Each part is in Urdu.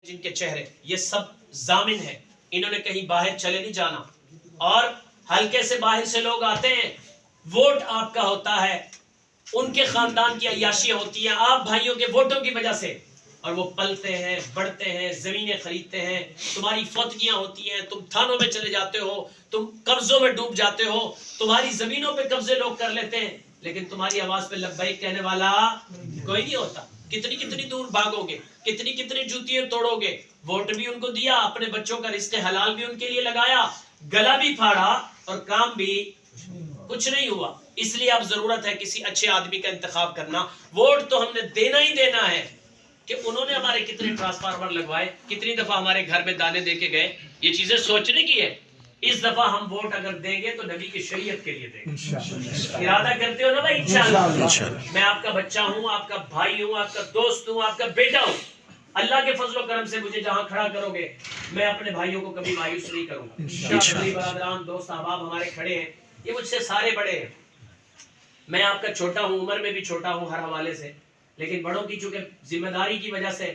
جن کے چہرے یہ سب ضامن ہیں، انہوں نے کہیں باہر چلے نہیں جانا، اور حلقے سے باہر سے لوگ آتے ہیں، ووٹ آپ کا ہوتا ہے، ان کے خاندان کی عیاشیاں ہوتی ہیں آپ بھائیوں کے ووٹوں کی وجہ سے، اور وہ پلتے ہیں، بڑھتے ہیں، زمینیں خریدتے ہیں، تمہاری فوتگیاں ہوتی ہیں، تم تھانوں میں چلے جاتے ہو، تم قبضوں میں ڈوب جاتے ہو، تمہاری زمینوں پہ قبضے لوگ کر لیتے ہیں، لیکن تمہاری آواز پہ لبیک کہنے والا کوئی نہیں ہوتا۔ کتنی کتنی دور بھاگو گے، کتنی کتنی جوتیاں توڑو گے، ووٹ بھی ان کو دیا، اپنے بچوں کا رزق حلال بھی ان کے لیے لگایا، گلا بھی پھاڑا، اور کام بھی کچھ نہیں ہوا۔ اس لیے اب ضرورت ہے کسی اچھے آدمی کا انتخاب کرنا۔ ووٹ تو ہم نے دینا ہی دینا ہے، کہ انہوں نے ہمارے کتنے ٹرانسفارمر لگوائے، کتنی دفعہ ہمارے گھر میں دانے دے کے گئے، یہ چیزیں سوچنے کی ہے۔ اس دفعہ ہم ووٹ اگر دیں گے تو نبی کی شریعت کے لیے دیں گے۔ ارادہ کرتے ہو نا بھائی؟ انشاءاللہ میں آپ کا بچہ ہوں، آپ کا بھائی ہوں، آپ کا دوست ہوں، آپ کا بیٹا ہوں۔ اللہ کے فضل و کرم سے مجھے جہاں کھڑا کرو گے میں اپنے بھائیوں کو کبھی مایوس نہیں کروں گا۔ برادران، دوست احباب ہمارے کھڑے ہیں، یہ مجھ سے سارے بڑے ہیں، میں آپ کا چھوٹا ہوں، عمر میں بھی چھوٹا ہوں ہر حوالے سے، لیکن بڑوں کی چونکہ ذمہ داری کی وجہ سے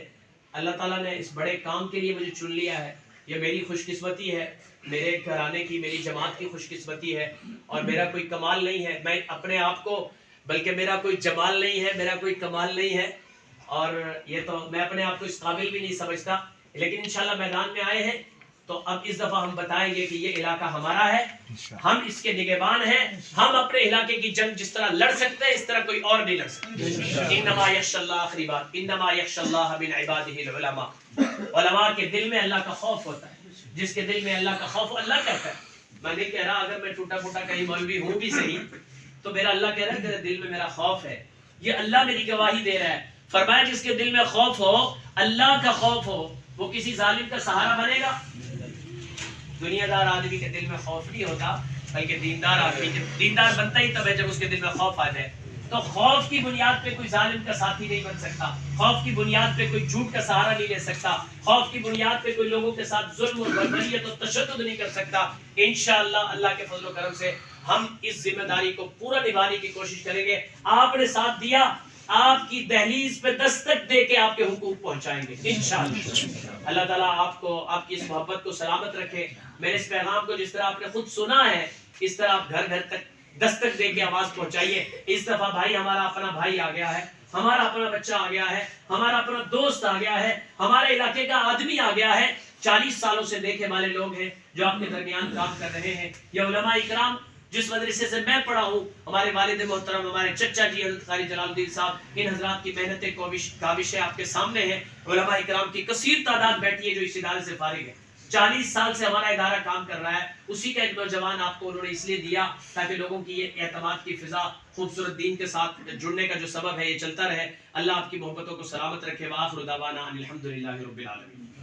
اللہ تعالیٰ نے اس بڑے کام کے لیے مجھے چن لیا ہے۔ یہ میری خوش قسمتی ہے، میرے گھرانے کی، میری جماعت کی خوش قسمتی ہے، اور میرا کوئی کمال نہیں ہے، میں اپنے آپ کو، بلکہ میرا کوئی جمال نہیں ہے، میرا کوئی کمال نہیں ہے، اور یہ تو میں اپنے آپ کو اس قابل بھی نہیں سمجھتا، لیکن انشاءاللہ میدان میں آئے ہیں تو اب اس دفعہ ہم بتائیں گے کہ یہ علاقہ ہمارا ہے، ہم اس کے نگہبان ہیں، ہم اپنے علاقے کی جنگ جس طرح لڑ سکتے ہیں اس طرح کوئی اور نہیں لڑ سکتا۔ انما یخشی اللہ، آخری بات، انما یخشی اللہ من عبادہ العلماء، علماء کے دل میں اللہ کا خوف ہوتا ہے، جس کے دل میں اللہ کا خوف، اللہ کہتا ہے، میں نہیں کہہ رہا اگر میں ٹوٹا پھوٹا کہیں مولوی ہوں بھی صحیح، تو میرا اللہ کہہ رہا ہے تیرے دل میں میرا خوف ہے، یہ اللہ میری گواہی دے رہا ہے۔ فرمایا جس کے دل میں خوف ہو، اللہ کا خوف ہو، وہ کسی ظالم کا سہارا بنے گا؟ دنیا دار آدمی کے دل میں خوف نہیں ہوتا، بلکہ دیندار آدمی، دیندار بنتا ہی تب ہے جب اس کے دل میں خوف آ جائے۔ تو خوف کی بنیاد پہ کوئی ظالم کا ساتھی نہیں بن سکتا، خوف کی بنیاد پہ کوئی جھوٹ کا سہارا نہیں لے سکتا، خوف کی بنیاد پہ کوئی لوگوں کے ساتھ ظلم اور بربریت اور تشدد نہیں کر سکتا۔ انشاءاللہ اللہ کے فضل و کرم سے ہم اس ذمہ داری کو پورا نبھانے کی کوشش کریں گے۔ آپ نے ساتھ دیا، آپ کی دہلیز پہ دستک دے کے آپ کے حقوق پہنچائیں گے انشاءاللہ۔ اللہ تعالیٰ آپ کو، آپ کی اس محبت کو سلامت رکھے۔ میرے اس پیغام کو جس طرح آپ نے خود سنا ہے، اس طرح آپ گھر گھر تک دستک دے کے آواز پہنچائیے۔ اس دفعہ بھائی ہمارا اپنا بھائی آ گیا ہے، ہمارا اپنا بچہ آ گیا ہے، ہمارا اپنا دوست آ گیا ہے، ہمارے علاقے کا آدمی آ گیا ہے، 40 سالوں سے دیکھے والے لوگ ہیں جو آپ کے درمیان کام کر رہے ہیں۔ یہ علماء اکرام جس مدرسے سے میں پڑھا ہوں، ہمارے والد محترم، ہمارے چچا جی حضرت قاری جلال الدین صاحب، ان حضرات کی محنتیں، کاوشیں آپ کے سامنے ہیں۔ علماء اکرام کی کثیر تعداد بیٹھی ہے جو اس ادارے سے فارغ ہے، 40 سال سے ہمارا ادارہ کام کر رہا ہے، اسی کا ایک نوجوان آپ کو انہوں نے اس لیے دیا تاکہ لوگوں کی یہ اعتماد کی فضا، خوبصورت دین کے ساتھ جڑنے کا جو سبب ہے یہ چلتا رہے۔ اللہ آپ کی محبتوں کو سلامت رکھے۔ وآخر دعوانا ان الحمدللہ رب العالمین۔